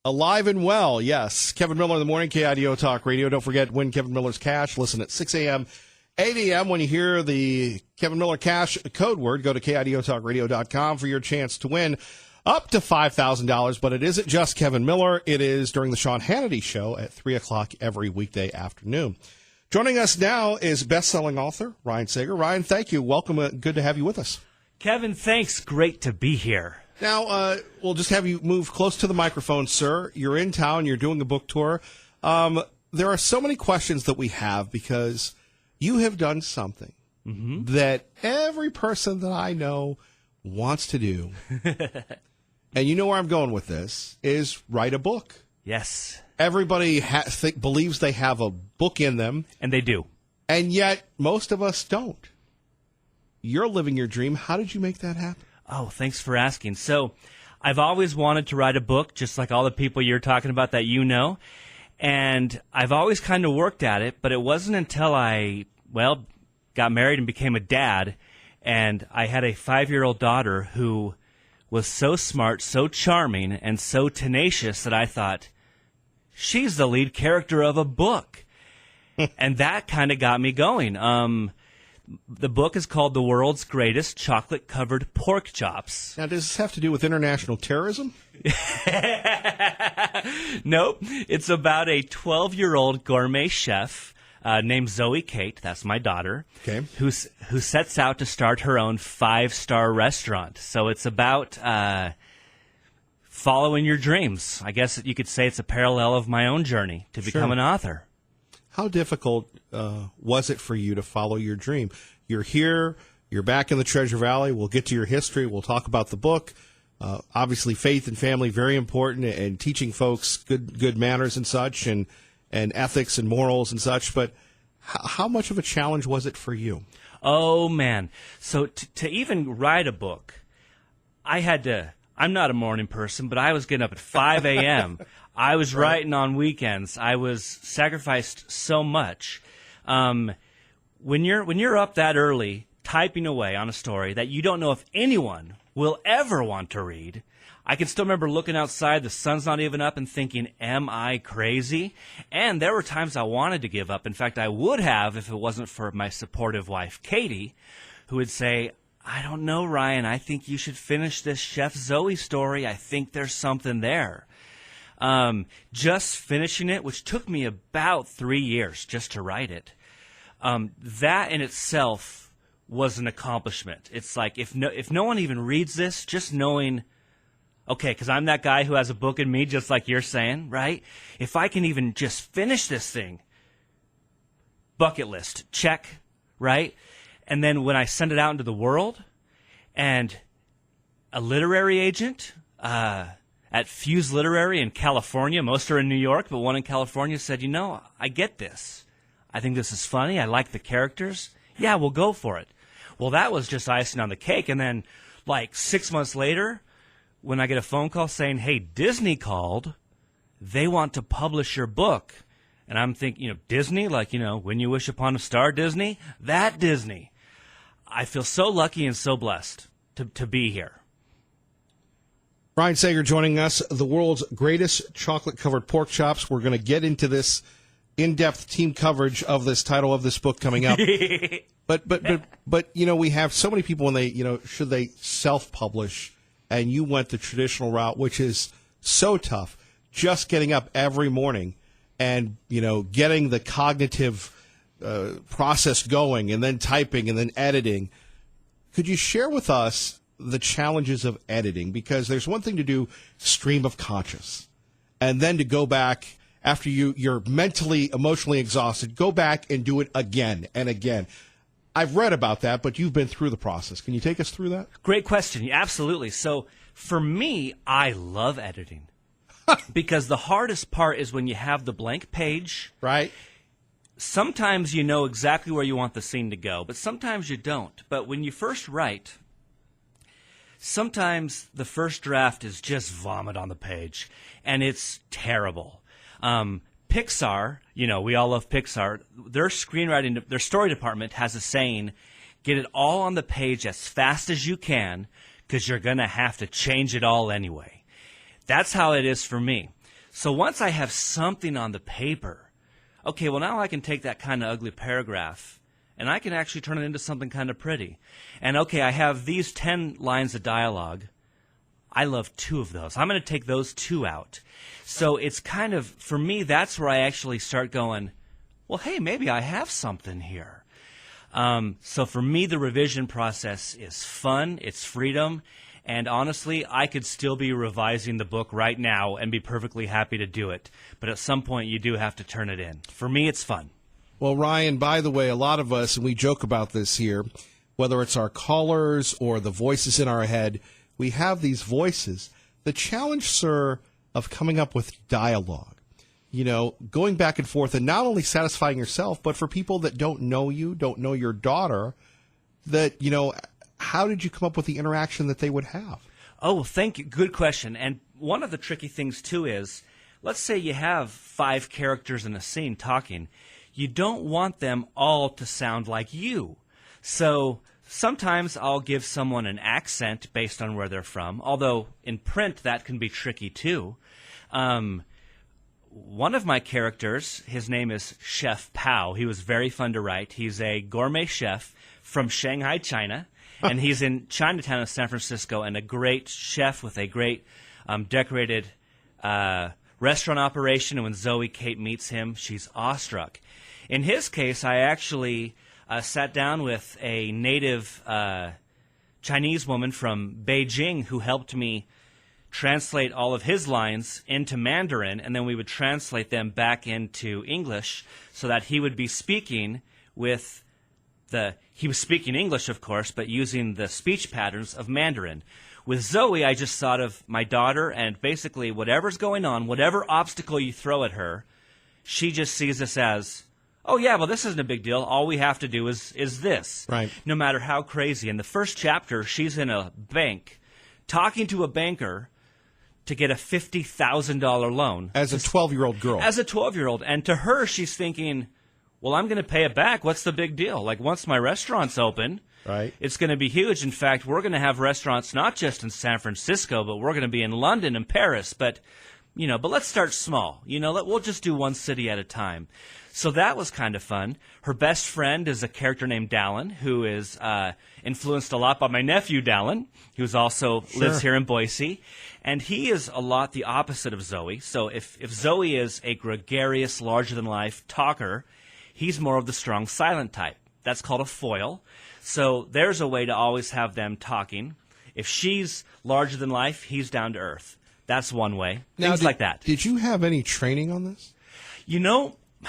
Alive and well, yes. Kevin Miller in the morning, KIDO Talk Radio. Don't forget, win Kevin Miller's Cash. Listen at 6 a.m., 8 a.m. When you hear the Kevin Miller Cash code word, go to KIDOTalkRadio.com for your chance to win up to $5,000. But it isn't just Kevin Miller. It is during the Sean Hannity Show at 3 o'clock every weekday afternoon. Joining us now is best-selling author Ryan Sager. Ryan, thank you. Welcome. Good to have you with us. Kevin, thanks. Great to be here. Now, we'll just have you move close to the microphone, sir. You're in town. You're doing a book tour. There are so many questions that we have because you have done something that every person that I know wants to do. And you know where I'm going with this, is write a book. Yes. Everybody believes they have a book in them. And they do. And yet, most of us don't. You're living your dream. How did you make that happen? Oh, thanks for asking. So I've always wanted to write a book, just like all the people you're talking about that you know. And I've always kind of worked at it, but it wasn't until I, got married and became a dad, and I had a 5-year-old daughter who was so smart, so charming, and so tenacious that I thought, she's the lead character of a book. And that kind of got me going. The book is called The World's Greatest Chocolate-Covered Pork Chops. Now, does this have to do with international terrorism? Nope. It's about a 12-year-old gourmet chef named Zoe Kate, that's my daughter, okay, who sets out to start her own 5-star restaurant. So it's about following your dreams. I guess you could say it's a parallel of my own journey to become an author. How difficult was it for you to follow your dream? You're here. You're back in the Treasure Valley. We'll get to your history. We'll talk about the book. Obviously, faith and family, very important, and teaching folks good manners and such, and ethics and morals and such. But how much of a challenge was it for you? Oh, man. So to even write a book, I'm not a morning person, but I was getting up at 5 a.m., I was writing on weekends. I was sacrificed so much. When you're up that early, typing away on a story that you don't know if anyone will ever want to read, I can still remember looking outside, the sun's not even up, and thinking, am I crazy? And there were times I wanted to give up. In fact, I would have if it wasn't for my supportive wife, Katie, who would say, I don't know, Ryan, I think you should finish this Chef Zoe story. I think there's something there. Just finishing it, which took me about 3 years just to write it, that in itself was an accomplishment. It's like if no one even reads this, just knowing, okay, because I'm that guy who has a book in me, just like you're saying, right? If I can even just finish this thing, bucket list, check, right? And then when I send it out into the world, and a literary agent, at Fuse Literary in California, most are in New York, but one in California said, I get this. I think this is funny. I like the characters. Yeah, we'll go for it. Well, that was just icing on the cake. And then, 6 months later, when I get a phone call saying, hey, Disney called, they want to publish your book. And I'm thinking, Disney, When You Wish Upon a Star Disney, that Disney. I feel so lucky and so blessed to be here. Ryan Sager joining us, the world's greatest chocolate-covered pork chops. We're going to get into this in-depth team coverage of this title of this book coming up. But we have so many people when they, should they self-publish, and you went the traditional route, which is so tough, just getting up every morning and, getting the cognitive process going and then typing and then editing. Could you share with us the challenges of editing? Because there's one thing to do stream of conscious, and then to go back after you're mentally, emotionally exhausted, go back and do it again and again. I've read about that, but you've been through the process. Can you take us through that? Great question. Yeah, absolutely. So for me, I love editing because the hardest part is when you have the blank page. Right. Sometimes you know exactly where you want the scene to go, but sometimes you don't. But when you first write, sometimes the first draft is just vomit on the page, and it's terrible. Pixar, we all love Pixar. Their screenwriting, their story department has a saying, get it all on the page as fast as you can because you're going to have to change it all anyway. That's how it is for me. So once I have something on the paper, okay, well, now I can take that kind of ugly paragraph and I can actually turn it into something kind of pretty. And okay, I have these 10 lines of dialogue. I love 2 of those. I'm going to take those 2 out. So it's kind of, for me, that's where I actually start going, well, hey, maybe I have something here. So for me, the revision process is fun, it's freedom, and honestly, I could still be revising the book right now and be perfectly happy to do it. But at some point, you do have to turn it in. For me, it's fun. Well, Ryan, by the way, a lot of us, and we joke about this here, whether it's our callers or the voices in our head, we have these voices. The challenge, sir, of coming up with dialogue, going back and forth and not only satisfying yourself, but for people that don't know you, don't know your daughter, that, how did you come up with the interaction that they would have? Oh, well, thank you. Good question. And one of the tricky things, too, is let's say you have 5 characters in a scene talking. You don't want them all to sound like you. So sometimes I'll give someone an accent based on where they're from, although in print that can be tricky, too. One of my characters, his name is Chef Pao. He was very fun to write. He's a gourmet chef from Shanghai, China, and he's in Chinatown in San Francisco, and a great chef with a great decorated restaurant operation. And when Zoe Kate meets him, she's awestruck. In his case, I actually sat down with a native Chinese woman from Beijing who helped me translate all of his lines into Mandarin, and then we would translate them back into English so that he would be speaking with he was speaking English, of course, but using the speech patterns of Mandarin. With Zoe, I just thought of my daughter, and basically whatever's going on, whatever obstacle you throw at her, she just sees this as, oh yeah, well, this isn't a big deal. All we have to do is this. Right. No matter how crazy. In the first chapter, she's in a bank talking to a banker to get a $50,000 loan. As a 12-year-old girl. As a 12-year-old. And to her, she's thinking, well, I'm going to pay it back. What's the big deal? Like, once my restaurant's open, right, it's going to be huge. In fact, we're going to have restaurants not just in San Francisco, but we're going to be in London and Paris. But let's start small. We'll just do one city at a time. So that was kind of fun. Her best friend is a character named Dallin, who is influenced a lot by my nephew, Dallin, who's also lives here in Boise. And he is a lot the opposite of Zoe. So if Zoe is a gregarious, larger-than-life talker, he's more of the strong, silent type. That's called a foil. So there's a way to always have them talking. If she's larger than life, he's down to earth. That's one way. Things like that. Did you have any training on this?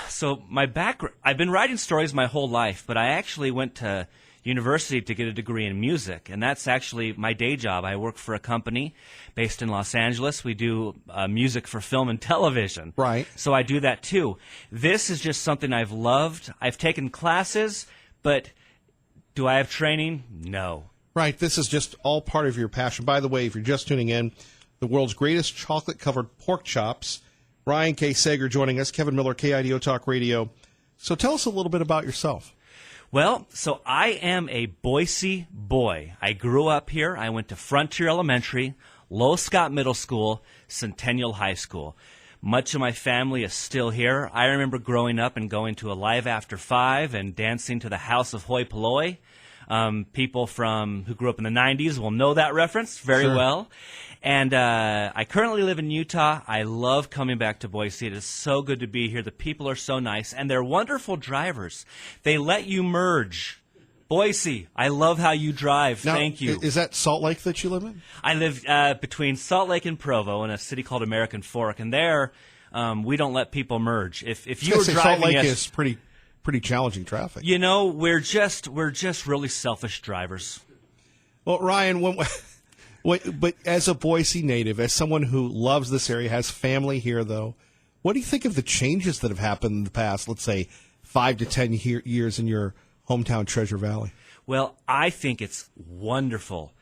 So I've been writing stories my whole life, but I actually went to university to get a degree in music, and that's actually my day job. I work for a company based in Los Angeles. We do music for film and television. Right. So I do that too. This is just something I've loved. I've taken classes, but do I have training? No. Right. This is just all part of your passion. By the way, if you're just tuning in, the world's greatest chocolate-covered pork chops. Ryan K. Sager joining us, Kevin Miller, KIDO Talk Radio. So tell us a little bit about yourself. Well, so I am a Boise boy. I grew up here. I went to Frontier Elementary, Low Scott Middle School, Centennial High School. Much of my family is still here. I remember growing up and going to Alive After 5 and dancing to the House of Hoi Polloi. People who grew up in the 90s will know that reference very well. And I currently live in Utah. I love coming back to Boise. It is so good to be here. The people are so nice, and they're wonderful drivers. They let you merge. Boise, I love how you drive. Now, thank you. Is that Salt Lake that you live in? I live between Salt Lake and Provo in a city called American Fork, and there we don't let people merge. If you were driving, Salt Lake is pretty challenging traffic. We're just really selfish drivers. Well, Ryan, but as a Boise native, as someone who loves this area, has family here, though, what do you think of the changes that have happened in the past, let's say, 5 to 10 years in your hometown Treasure Valley? Well, I think it's wonderful.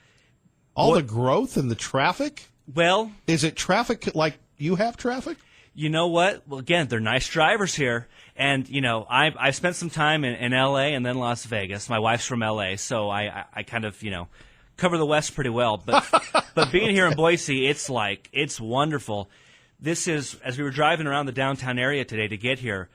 The growth and the traffic? Well, is it traffic like you have traffic? You know what? Well, again, they're nice drivers here. And, I spent some time in L.A. and then Las Vegas. My wife's from L.A., so I kind of, cover the West pretty well. But being here in Boise, it's wonderful. this is, as we were driving around the downtown area today to get here,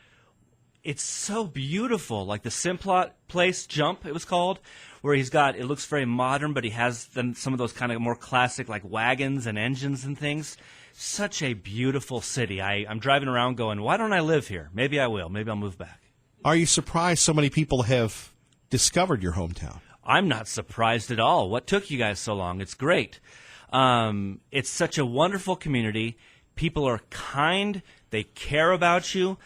it's so beautiful. Like the Simplot Place Jump, it was called, where he's got, it looks very modern, but he has some of those kind of more classic like wagons and engines and things. Such a beautiful city. I'm driving around going, why don't I live here? Maybe I will. Maybe I'll move back. Are you surprised so many people have discovered your hometown? I'm not surprised at all. What took you guys so long? It's great. It's such a wonderful community. People are kind. They care about you.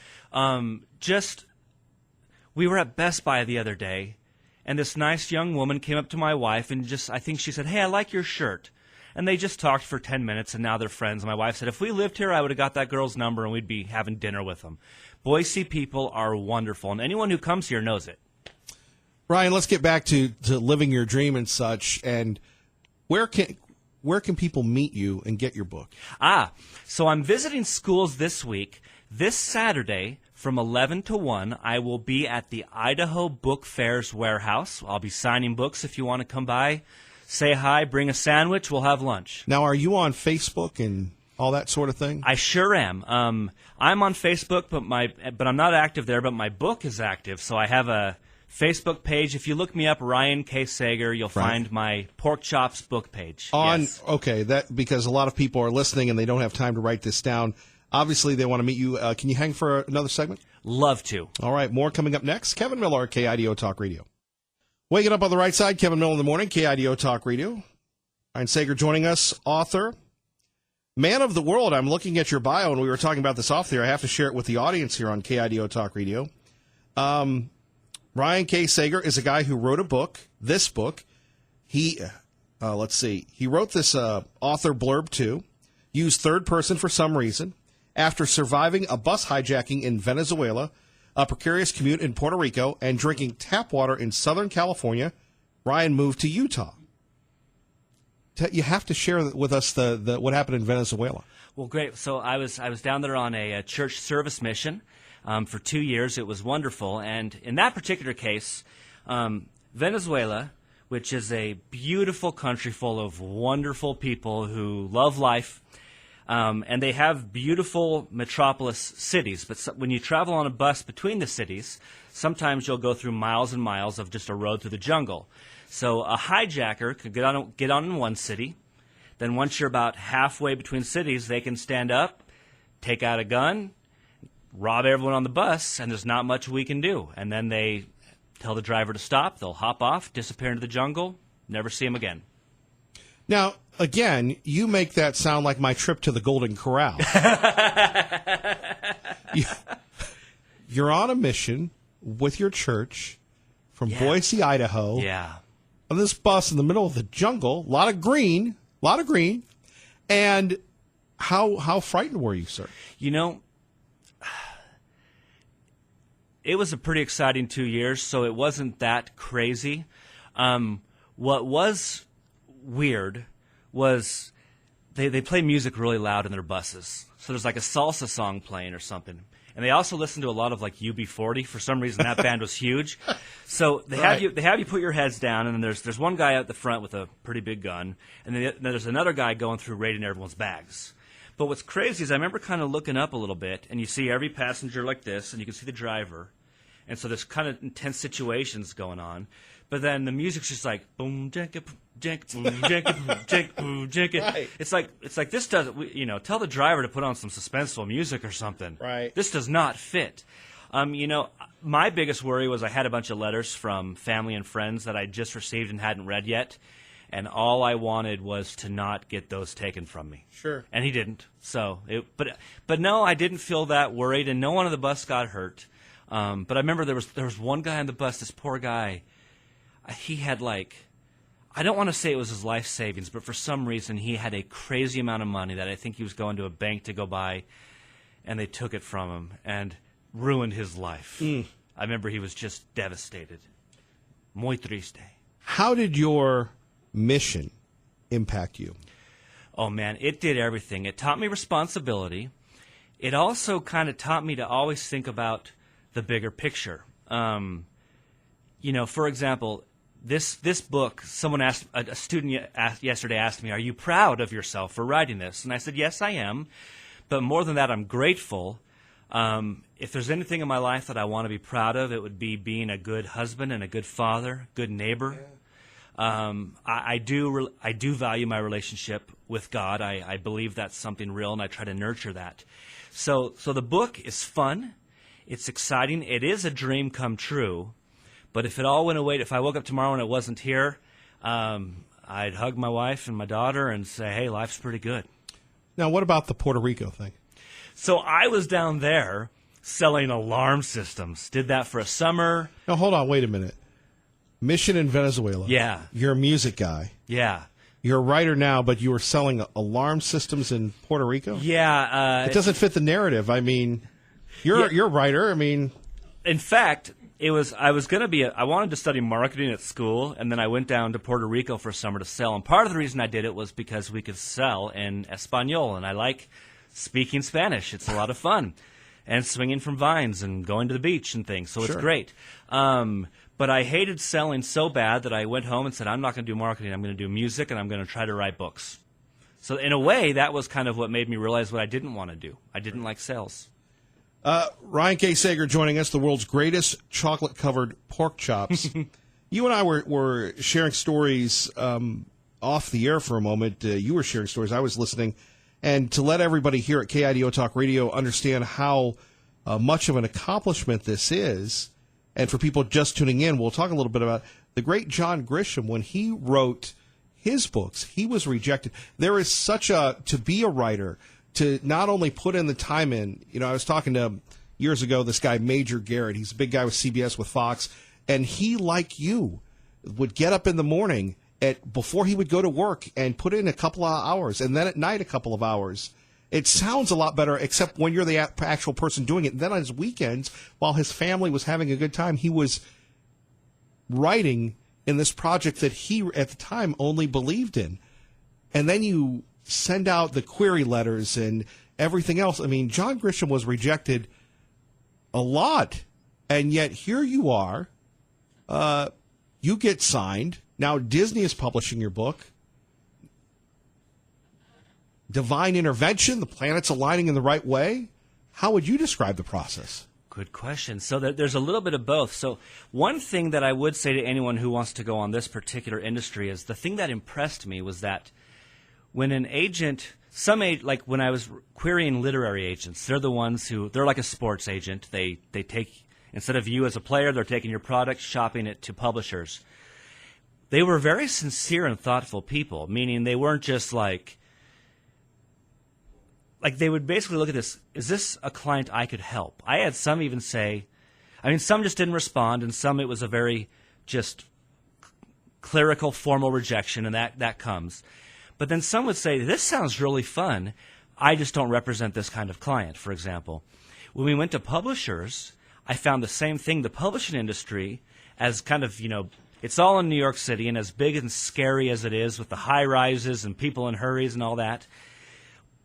We were at Best Buy the other day, and this nice young woman came up to my wife and I think she said, hey, I like your shirt. And they just talked for 10 minutes, and now they're friends. And my wife said, if we lived here, I would have got that girl's number, and we'd be having dinner with them. Boise people are wonderful, and anyone who comes here knows it. Ryan, let's get back to living your dream and such. And where can people meet you and get your book? So I'm visiting schools this week. This Saturday from 11 to 1, I will be at the Idaho Book Fair's warehouse. I'll be signing books if you want to come by. Say hi, bring a sandwich, we'll have lunch. Now, are you on Facebook and all that sort of thing? I sure am. I'm on Facebook, but I'm not active there, but my book is active. So I have a Facebook page. If you look me up, Ryan K. Sager, you'll find my Pork Chops book page. Yes. Okay, that because a lot of people are listening and they don't have time to write this down. Obviously, they want to meet you. Can you hang for another segment? Love to. All right, more coming up next. Kevin Miller, KIDO Talk Radio. Waking up on the right side, Kevin Miller in the morning, KIDO Talk Radio. Ryan Sager joining us, author, man of the world. I'm looking at your bio, and we were talking about this off there. I have to share it with the audience here on KIDO Talk Radio. Ryan K. Sager is a guy who wrote a book, this book. He wrote this author blurb too, used third person for some reason. After surviving a bus hijacking in Venezuela, a precarious commute in Puerto Rico, and drinking tap water in Southern California, Ryan moved to Utah. You have to share with us what happened in Venezuela. Well, great. So I was down there on a church service mission for 2 years. It was wonderful. And in that particular case, Venezuela, which is a beautiful country full of wonderful people who love life, and they have beautiful metropolis cities. But when you travel on a bus between the cities, sometimes you'll go through miles and miles of just a road through the jungle. So a hijacker could get on in one city. Then once you're about halfway between cities, they can stand up, take out a gun, rob everyone on the bus, and there's not much we can do. And then they tell the driver to stop. They'll hop off, disappear into the jungle, never see them again. Now, again, you make that sound like my trip to the Golden Corral. You're on a mission with your church from Boise, Idaho. Yeah. On this bus in the middle of the jungle, a lot of green. And how frightened were you, sir? You know, it was a pretty exciting 2 years, so it wasn't that crazy. What was weird was they play music really loud in their buses. So there's like a salsa song playing or something. And they also listen to a lot of like UB40. For some reason, that band was huge. So they have you put your heads down, and then there's one guy out the front with a pretty big gun, and then there's another guy going through raiding everyone's bags. But what's crazy is I remember kind of looking up a little bit, and you see every passenger like this, and you can see the driver. And so there's kind of intense situations going on. But then the music's just like boom, jank, boom, jank, boom, jank, boom, jank. Right. It's like this doesn't, tell the driver to put on some suspenseful music or something. Right. This does not fit. My biggest worry was I had a bunch of letters from family and friends that I just received and hadn't read yet, and all I wanted was to not get those taken from me. Sure. And he didn't. So, but no, I didn't feel that worried, and no one on the bus got hurt. But I remember there was one guy on the bus, this poor guy. He had I don't want to say it was his life savings, but for some reason he had a crazy amount of money that I think he was going to a bank to go buy, and they took it from him and ruined his life. I remember he was just devastated. Muy triste. How did your mission impact you? Oh, man, it did everything. It taught me responsibility. It also kind of taught me to always think about the bigger picture. For example, this book, someone asked, a student yesterday asked me, are you proud of yourself for writing this? And I said, yes, I am. But more than that, I'm grateful. If there's anything in my life that I want to be proud of, it would be being a good husband and a good father, good neighbor. I do value my relationship with God. I believe that's something real, and I try to nurture that. So the book is fun. It's exciting. It is a dream come true. But if it all went away, if I woke up tomorrow and it wasn't here, I'd hug my wife and my daughter and say, hey, life's pretty good. Now, what about the Puerto Rico thing? So I was down there selling alarm systems. Did that for a summer. Now, hold on. Wait a minute. Mission in Venezuela. Yeah. You're a music guy. Yeah. You're a writer now, but you were selling alarm systems in Puerto Rico? Yeah. It doesn't fit the narrative. I mean, you're a writer. I mean, in fact, I wanted to study marketing at school, and then I went down to Puerto Rico for a summer to sell. And part of the reason I did it was because we could sell in Espanol, and I like speaking Spanish. It's a lot of fun. And swinging from vines and going to the beach and things. So Sure. It's great. But I hated selling so bad that I went home and said, I'm not going to do marketing. I'm going to do music, and I'm going to try to write books. So in a way, that was kind of what made me realize what I didn't want to do. I didn't like sales. Ryan K. Sager joining us, the world's greatest chocolate-covered pork chops. You and I were sharing stories off the air for a moment. You were sharing stories. I was listening. And to let everybody here at KIDO Talk Radio understand how much of an accomplishment this is, and for people just tuning in, we'll talk a little bit about the great John Grisham. When he wrote his books, he was rejected. There is to be a writer, to not only put in the time in. You know, I was talking to years ago this guy Major Garrett. He's a big guy with CBS, with Fox, and he, like you, would get up in the morning before he would go to work and put in a couple of hours, and then at night a couple of hours. It sounds a lot better, except when you're the actual person doing it. And then on his weekends, while his family was having a good time, he was writing in this project that he, at the time, only believed in. And then you send out the query letters and everything else. I mean, John Grisham was rejected a lot, and yet here you are. You get signed. Now Disney is publishing your book. Divine intervention, the planets aligning in the right way. How would you describe the process? Good question. So there's a little bit of both. So one thing that I would say to anyone who wants to go on this particular industry is the thing that impressed me was that when an agent, like when I was querying literary agents, they're the ones they're like a sports agent. They take, instead of you as a player, they're taking your product, shopping it to publishers. They were very sincere and thoughtful people, meaning they weren't just like they would basically look at this, is this a client I could help? I had some even say, some just didn't respond, and some it was a very just clerical, formal rejection, and that comes. But then some would say, this sounds really fun. I just don't represent this kind of client, for example. When we went to publishers, I found the same thing. The publishing industry, as kind of, it's all in New York City, and as big and scary as it is with the high rises and people in hurries and all that,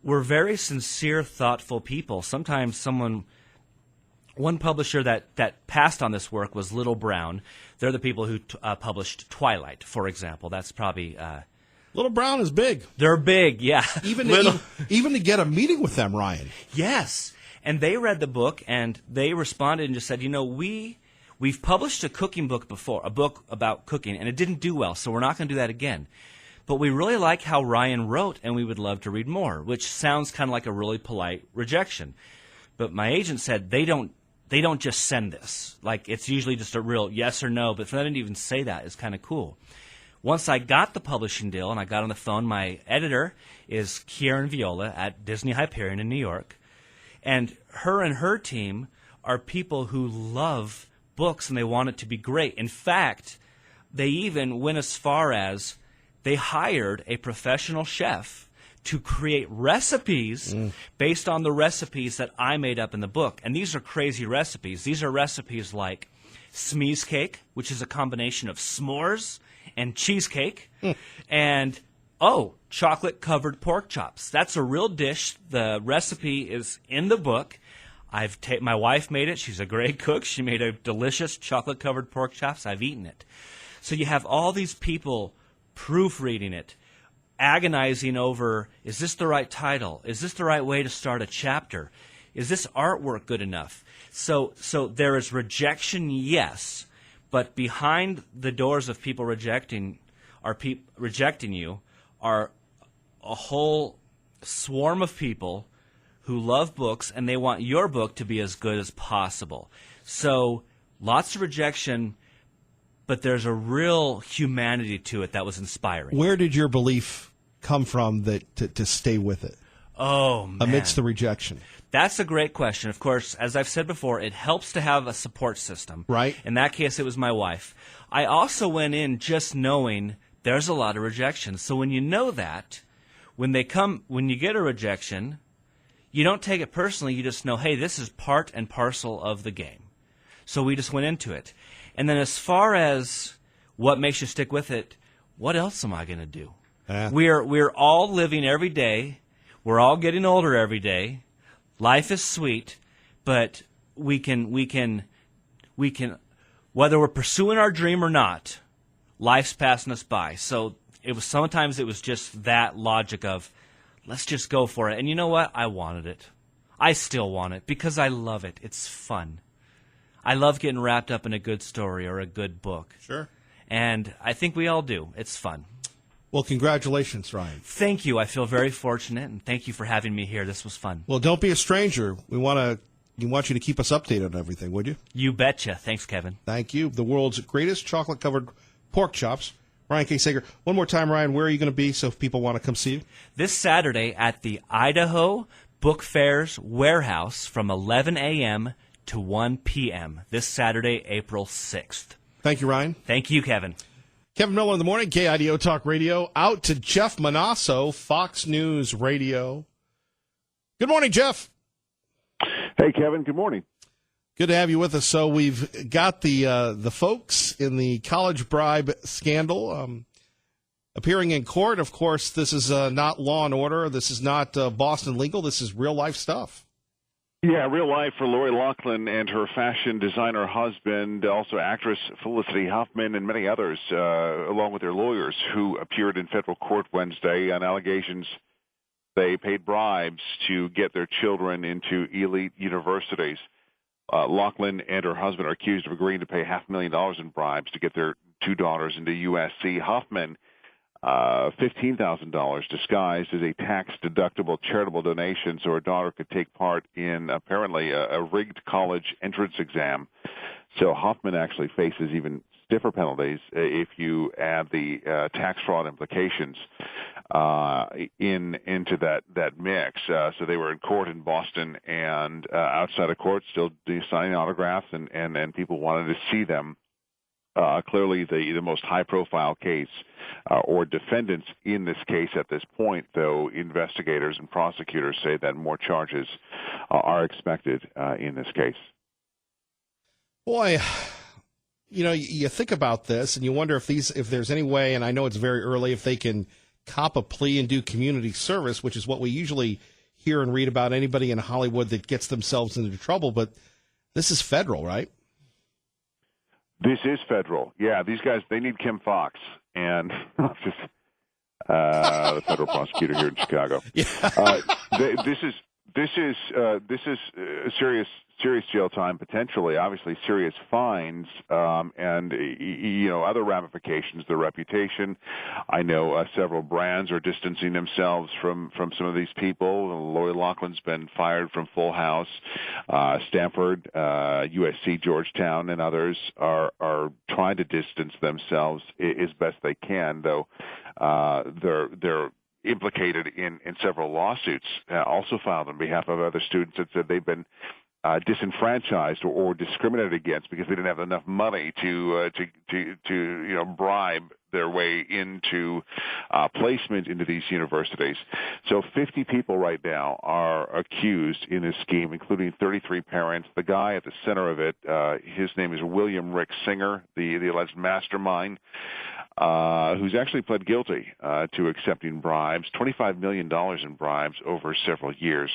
we're very sincere, thoughtful people. Sometimes one publisher that passed on this work was Little Brown. They're the people who published Twilight, for example. That's probably... Little Brown is big. They're big, yeah. Even to get a meeting with them, Ryan. Yes. And they read the book, and they responded and just said, we've published a cooking book before, a book about cooking, and it didn't do well, so we're not going to do that again. But we really like how Ryan wrote, and we would love to read more, which sounds kind of like a really polite rejection. But my agent said they don't just send this. Like, it's usually just a real yes or no, but for them to even say that is kind of cool. Once I got the publishing deal and I got on the phone, my editor is Kieran Viola at Disney Hyperion in New York. And her team are people who love books and they want it to be great. In fact, they even went as far as they hired a professional chef to create recipes based on the recipes that I made up in the book. And these are crazy recipes. These are recipes like smeeze cake, which is a combination of s'mores and cheesecake, and chocolate-covered pork chops. That's a real dish. The recipe is in the book. My wife made it. She's a great cook. She made a delicious chocolate-covered pork chops. I've eaten it. So you have all these people proofreading it, agonizing over, is this the right title? Is this the right way to start a chapter? Is this artwork good enough? So there is rejection, yes, but behind the doors of people rejecting you are a whole swarm of people who love books, and they want your book to be as good as possible. So lots of rejection, but there's a real humanity to it that was inspiring. Where did your belief come from that to stay with it? Oh, man. Amidst the rejection. That's a great question. Of course, as I've said before, it helps to have a support system. Right. In that case, it was my wife. I also went in just knowing there's a lot of rejection. So when you know that, when you get a rejection, you don't take it personally. You just know, hey, this is part and parcel of the game. So we just went into it. And then as far as what makes you stick with it, what else am I going to do? We're all living every day. We're all getting older every day. Life is sweet, but we can, whether we're pursuing our dream or not, life's passing us by. So sometimes it was just that logic of, let's just go for it. And you know what? I wanted it. I still want it because I love it. It's fun. I love getting wrapped up in a good story or a good book. Sure. And I think we all do. It's fun. Well, congratulations, Ryan. Thank you. I feel very fortunate, and thank you for having me here. This was fun. Well, don't be a stranger. We want you to keep us updated on everything, would you? You betcha. Thanks, Kevin. Thank you. The world's greatest chocolate-covered pork chops. Ryan K. Sager. One more time, Ryan, where are you going to be so if people want to come see you? This Saturday at the Idaho Book Fair's warehouse from 11 a.m. to 1 p.m. This Saturday, April 6th. Thank you, Ryan. Thank you, Kevin. Kevin Miller in the morning, KIDO Talk Radio. Out to Jeff Manasso, Fox News Radio. Good morning, Jeff. Hey, Kevin. Good morning. Good to have you with us. So we've got the folks in the college bribe scandal appearing in court. Of course, this is not Law and Order. This is not Boston Legal. This is real life stuff. Yeah, real life for Lori Loughlin and her fashion designer husband, also actress Felicity Huffman, and many others, along with their lawyers, who appeared in federal court Wednesday on allegations they paid bribes to get their children into elite universities. Loughlin and her husband are accused of agreeing to pay $500,000 in bribes to get their two daughters into USC. Huffman, $15,000 disguised as a tax-deductible charitable donation so her daughter could take part in apparently a rigged college entrance exam. So Huffman actually faces even stiffer penalties if you add the tax fraud implications into that mix. So they were in court in Boston and outside of court still signing autographs, and people wanted to see them. Clearly the most high-profile case or defendants in this case at this point, though investigators and prosecutors say that more charges are expected in this case. Boy, you think about this and you wonder if there's any way, and I know it's very early, if they can cop a plea and do community service, which is what we usually hear and read about anybody in Hollywood that gets themselves into trouble. But this is federal, right? This is federal. Yeah, these guys, they need Kim Fox and just the federal prosecutor here in Chicago. Yeah. This is serious jail time, potentially, obviously serious fines, and other ramifications. Their reputation. I know several brands are distancing themselves from some of these people. Lori Loughlin's been fired from Full House. Stanford, USC, Georgetown, and others are trying to distance themselves as best they can, though they're implicated in several lawsuits, also filed on behalf of other students that said they've been disenfranchised or discriminated against because they didn't have enough money to bribe their way into placement into these universities. So 50 people right now are accused in this scheme, including 33 parents. The guy at the center of it, his name is William Rick Singer, the alleged mastermind, who's actually pled guilty to accepting bribes, $25 million in bribes over several years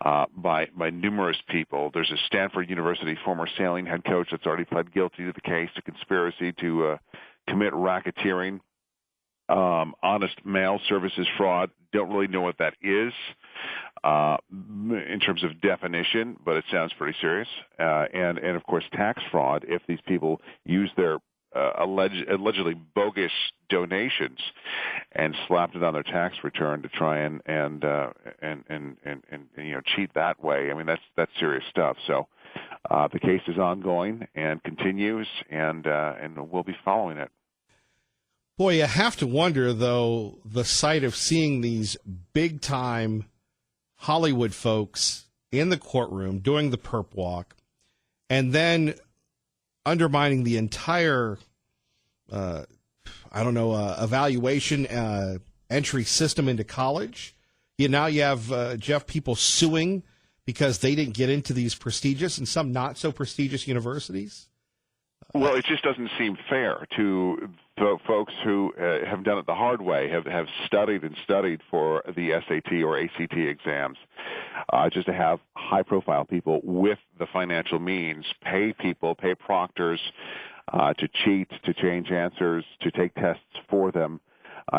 by numerous people. There's a Stanford University former sailing head coach that's already pled guilty to the case, a conspiracy to commit racketeering. honest mail services fraud. Don't really know what that is in terms of definition, but it sounds pretty serious. And of course, tax fraud. If these people use their allegedly bogus donations and slapped it on their tax return to try and cheat that way. I mean, that's serious stuff. So the case is ongoing and continues, and we'll be following it. Boy, you have to wonder, though, the sight of seeing these big-time Hollywood folks in the courtroom doing the perp walk and undermining the entire, evaluation entry system into college. Now you have, Jeff, people suing because they didn't get into these prestigious and some not so prestigious universities. Well, it just doesn't seem fair to the folks who have done it the hard way, have studied and studied for the SAT or ACT exams, just to have high-profile people with the financial means pay proctors to cheat, to change answers, to take tests for them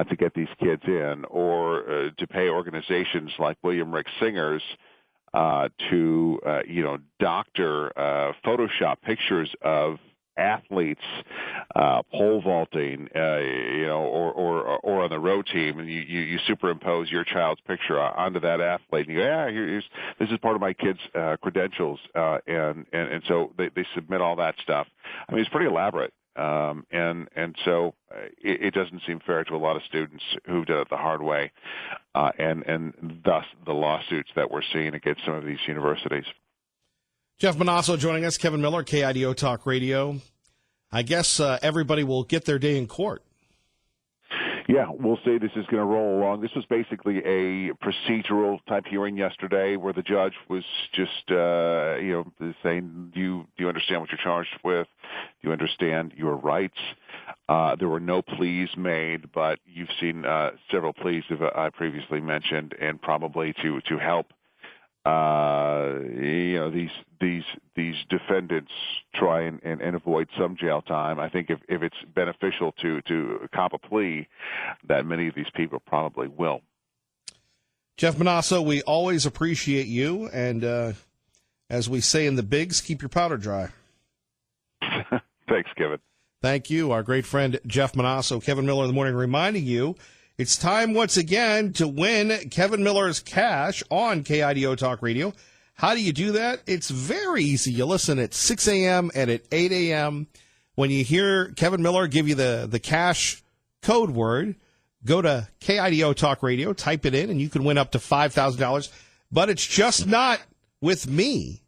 to get these kids in, or to pay organizations like William Rick Singer's to doctor Photoshop pictures of athletes pole vaulting, or on the row team, and you superimpose your child's picture onto that athlete, and you go, this is part of my kid's credentials, and so they submit all that stuff. I mean, it's pretty elaborate, and so it doesn't seem fair to a lot of students who've done it the hard way, and thus the lawsuits that we're seeing against some of these universities. Jeff Monosso joining us, Kevin Miller, KIDO Talk Radio. I guess everybody will get their day in court. Yeah, we'll see. This is going to roll along. This was basically a procedural type hearing yesterday where the judge was just, saying, do you understand what you're charged with? Do you understand your rights? There were no pleas made, but you've seen several pleas that I previously mentioned, and probably to help these defendants try and avoid some jail time. I think if it's beneficial to cop a plea, that many of these people probably will. Jeff Monosso, we always appreciate you, and as we say in the bigs, keep your powder dry. Thanks, Kevin. Thank you. Our great friend Jeff Monosso, Kevin Miller in the Morning, reminding you it's time once again to win Kevin Miller's cash on KIDO Talk Radio. How do you do that? It's very easy. You listen at 6 a.m. and at 8 a.m. When you hear Kevin Miller give you the cash code word, go to KIDO Talk Radio, type it in, and you can win up to $5,000. But it's just not with me.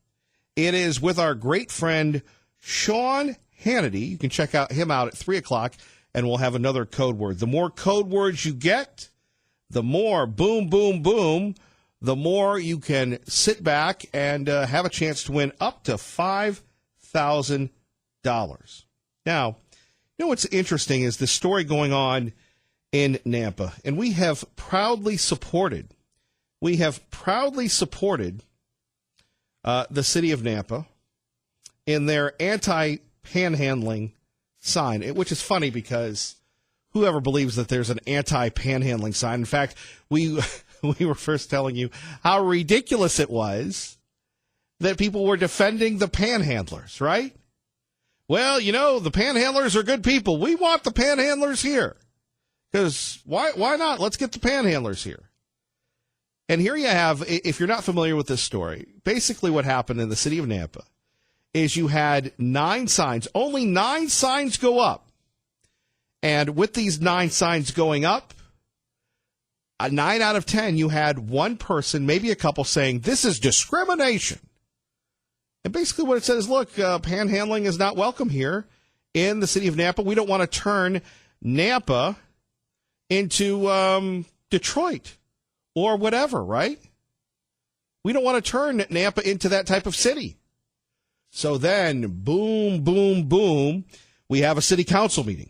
It is with our great friend Sean Hannity. You can check him out at 3 o'clock. And we'll have another code word. The more code words you get, the more boom, boom, boom, the more you can sit back and have a chance to win up to $5,000. Now, you know what's interesting is the story going on in Nampa. And we have proudly supported the city of Nampa in their anti-panhandling sign, which is funny because whoever believes that there's an anti-panhandling sign. In fact, we were first telling you how ridiculous it was that people were defending the panhandlers, right? Well, the panhandlers are good people. We want the panhandlers here. Because why not? Let's get the panhandlers here. And here you have, if you're not familiar with this story, basically what happened in the city of Nampa is you had 9 signs. Only 9 signs go up. And with these 9 signs going up, 9 out of 10, you had one person, maybe a couple, saying, this is discrimination. And basically what it says is, look, panhandling is not welcome here in the city of Nampa. We don't want to turn Nampa into Detroit or whatever, right? We don't want to turn Nampa into that type of city. So then, boom, boom, boom, we have a city council meeting.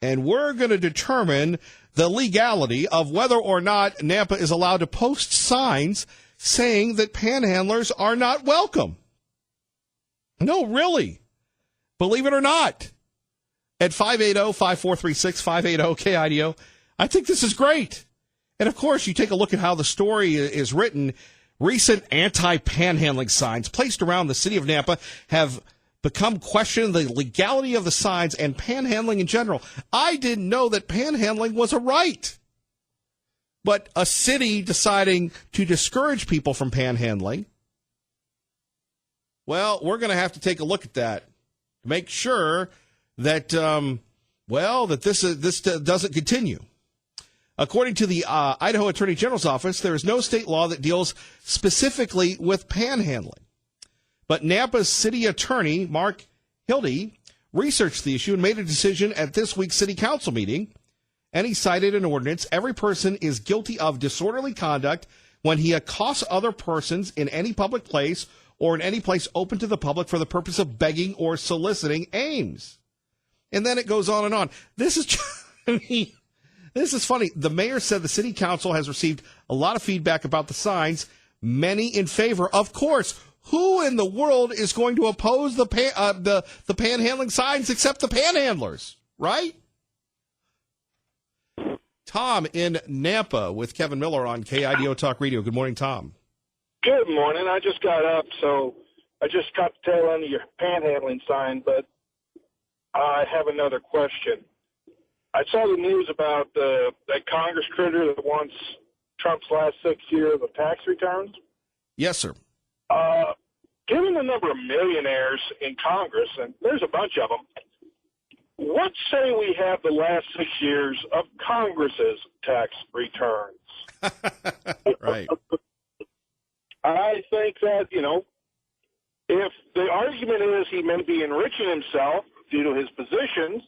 And we're going to determine the legality of whether or not Nampa is allowed to post signs saying that panhandlers are not welcome. No, really. Believe it or not. at 580-5436, 580-KIDO. I think this is great. And, of course, you take a look at how the story is written. Recent anti-panhandling signs placed around the city of Nampa have become questioning the legality of the signs and panhandling in general. I didn't know that panhandling was a right. But a city deciding to discourage people from panhandling, well, we're going to have to take a look at that to make sure that, that this doesn't continue. According to the Idaho Attorney General's office, there is no state law that deals specifically with panhandling. But Nampa's city attorney, Mark Hildy, researched the issue and made a decision at this week's city council meeting. And he cited an ordinance. Every person is guilty of disorderly conduct when he accosts other persons in any public place or in any place open to the public for the purpose of begging or soliciting aims. And then it goes on and on. This is, this is funny. The mayor said the city council has received a lot of feedback about the signs, many in favor. Of course, who in the world is going to oppose the panhandling signs except the panhandlers, right? Tom in Nampa with Kevin Miller on KIDO Talk Radio. Good morning, Tom. Good morning. I just got up, so I just caught the tail end of your panhandling sign, but I have another question. I saw the news about that Congress critter that wants Trump's last 6 years of tax returns. Yes, sir. Given the number of millionaires in Congress, and there's a bunch of them, what say we have the last 6 years of Congress's tax returns? Right. I think that, if the argument is he may be enriching himself due to his position,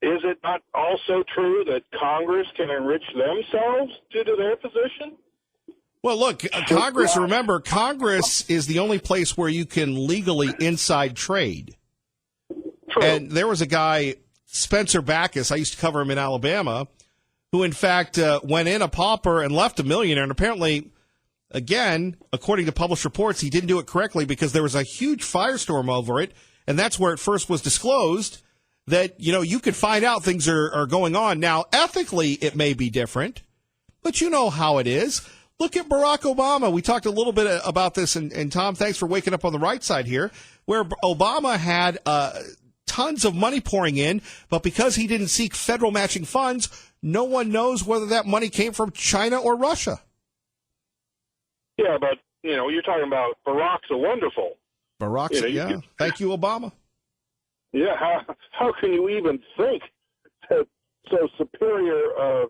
is it not also true that Congress can enrich themselves due to their position? Well, look, Congress, remember, Congress is the only place where you can legally inside trade. True. And there was a guy, Spencer Backus, I used to cover him in Alabama, who in fact went in a pauper and left a millionaire. And apparently, again, according to published reports, he didn't do it correctly because there was a huge firestorm over it. And that's where it first was disclosed that, you could find out things are going on. Now, ethically, it may be different, but you know how it is. Look at Barack Obama. We talked a little bit about this, and Tom, thanks for waking up on the right side here, where Obama had tons of money pouring in, but because he didn't seek federal matching funds, no one knows whether that money came from China or Russia. Yeah, but, you're talking about Barack's a wonderful. Barack's, Thank you, Obama. Yeah, how can you even think that so superior, a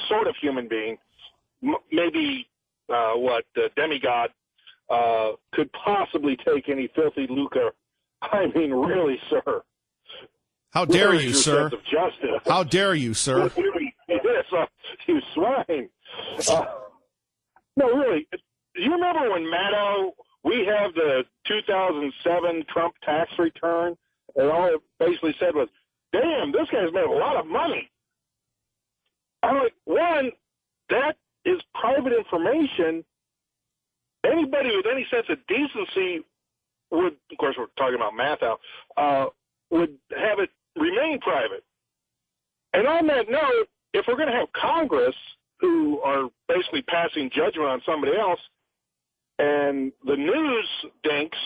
sort of human being, maybe demigod, could possibly take any filthy lucre? I mean, really, sir. How dare you, sir? Sense of justice. How dare you, sir? Yes, you swine. No, really. Do you remember when Maddow, we have the 2007 Trump tax return, and all it basically said was, damn, this guy's made a lot of money. I'm like, one, that is private information. Anybody with any sense of decency would, of course we're talking about Maddow, would have it remain private. And on that note, if we're going to have Congress, who are basically passing judgment on somebody else, and the news dinks,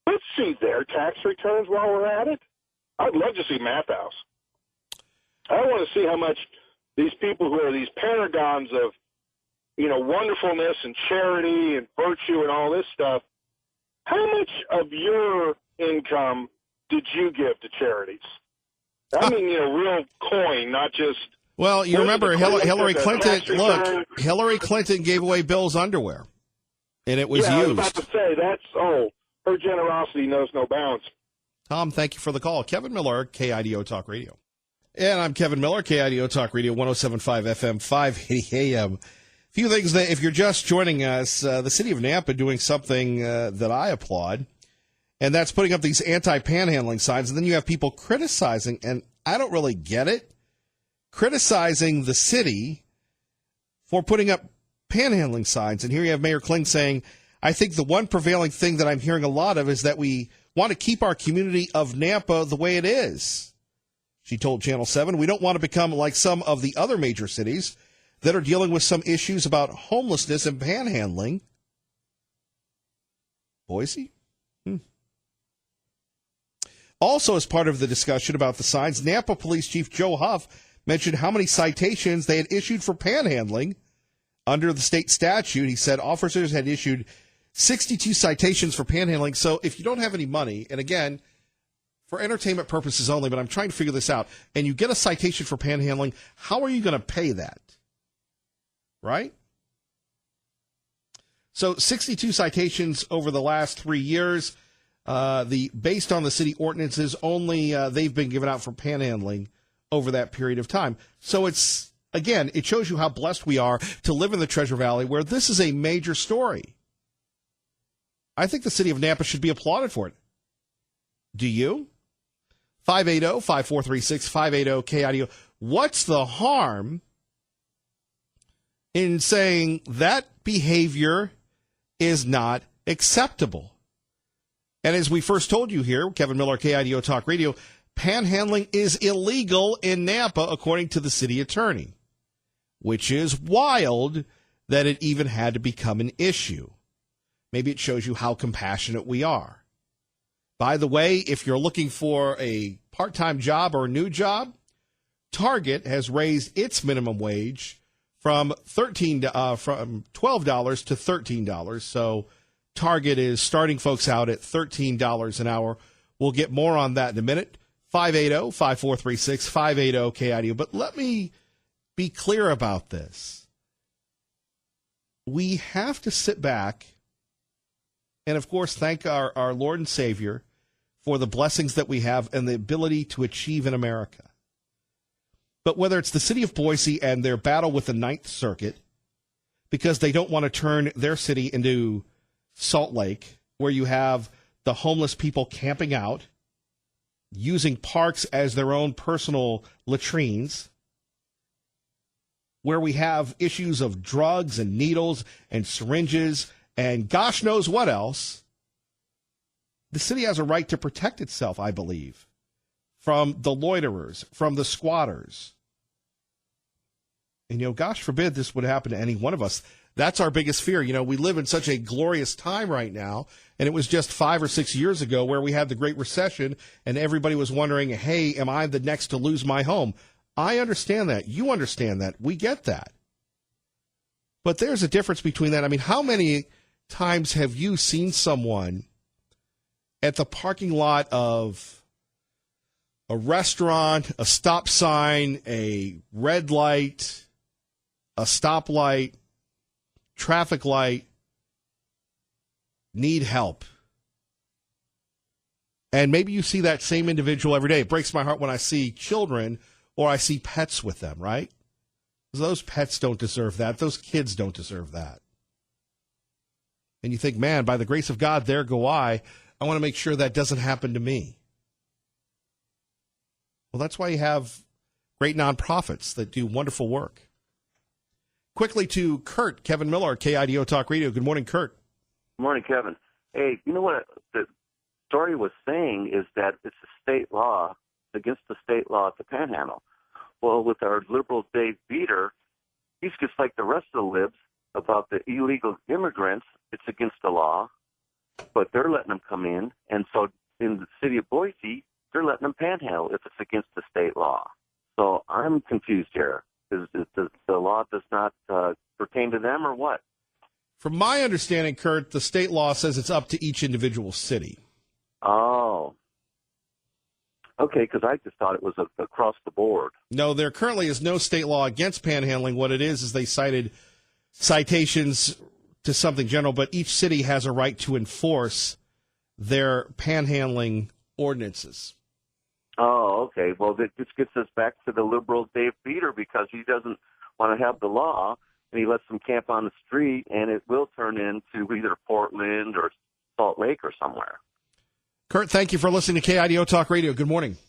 let's see their tax returns while we're at it. I'd love to see Mathhouse. I want to see how much these people who are these paragons of, wonderfulness and charity and virtue and all this stuff, how much of your income did you give to charities? I mean, real coin, not just... Well, you remember Hillary Clinton, Hillary Clinton gave away Bill's underwear, and it was used. I was about to say, her generosity knows no bounds. Tom, thank you for the call. Kevin Miller, KIDO Talk Radio. And I'm Kevin Miller, KIDO Talk Radio, 107.5 FM, 580 AM. A few things that, if you're just joining us, the city of Nampa doing something that I applaud, and that's putting up these anti-panhandling signs, and then you have people criticizing, and I don't really get it, criticizing the city for putting up panhandling signs. And here you have Mayor Kling saying, I think the one prevailing thing that I'm hearing a lot of is that we, want to keep our community of Nampa the way it is. She told Channel 7, we don't want to become like some of the other major cities that are dealing with some issues about homelessness and panhandling. Boise? Also, as part of the discussion about the signs, Nampa Police Chief Joe Huff mentioned how many citations they had issued for panhandling. Under the state statute, he said officers had issued 62 citations for panhandling. So if you don't have any money, and again, for entertainment purposes only, but I'm trying to figure this out, and you get a citation for panhandling, how are you going to pay that? Right? So 62 citations over the last 3 years. Based on the city ordinances, only they've been given out for panhandling over that period of time. So it's, again, it shows you how blessed we are to live in the Treasure Valley where this is a major story. I think the city of Nampa should be applauded for it. Do you? 580-5436, 580-KIDO. What's the harm in saying that behavior is not acceptable? And as we first told you here, Kevin Miller, KIDO Talk Radio, panhandling is illegal in Nampa, according to the city attorney, which is wild that it even had to become an issue. Maybe it shows you how compassionate we are. By the way, if you're looking for a part-time job or a new job, Target has raised its minimum wage from $12 to $13. So Target is starting folks out at $13 an hour. We'll get more on that in a minute. 580-5436, 580-KIDO. But let me be clear about this. We have to sit back and, of course, thank our Lord and Savior for the blessings that we have and the ability to achieve in America. But whether it's the city of Boise and their battle with the Ninth Circuit, because they don't want to turn their city into Salt Lake, where you have the homeless people camping out, using parks as their own personal latrines, where we have issues of drugs and needles and syringes and gosh knows what else, the city has a right to protect itself, I believe, from the loiterers, from the squatters. And, gosh forbid this would happen to any one of us. That's our biggest fear. We live in such a glorious time right now, and it was just 5 or 6 years ago where we had the Great Recession, and everybody was wondering, hey, am I the next to lose my home? I understand that. You understand that. We get that. But there's a difference between that. I mean, how many times have you seen someone at the parking lot of a restaurant, a stop sign, a red light, a stoplight, traffic light, need help? And maybe you see that same individual every day. It breaks my heart when I see children or I see pets with them, right? Those pets don't deserve that. Those kids don't deserve that. And you think, man, by the grace of God, there go I. I want to make sure that doesn't happen to me. Well, that's why you have great nonprofits that do wonderful work. Quickly to Kurt, Kevin Miller, KIDO Talk Radio. Good morning, Kurt. Good morning, Kevin. Hey, you know what the story was saying is that it's a state law, against the state law at the Panhandle. Well, with our liberal Dave Beater, he's just like the rest of the libs about the illegal immigrants. It's against the law, but they're letting them come in. And so in the city of Boise, they're letting them panhandle if it's against the state law. So I'm confused here. Is the law does not pertain to them or what? From my understanding, Kurt, the state law says it's up to each individual city. Oh. Okay, because I just thought it was across the board. No, there currently is no state law against panhandling. What it is they cited citations to something general, but each city has a right to enforce their panhandling ordinances. Oh, okay. Well, this gets us back to the liberal Dave Beater because he doesn't want to have the law, and he lets them camp on the street, and it will turn into either Portland or Salt Lake or somewhere. Kurt, thank you for listening to KIDO Talk Radio. Good morning.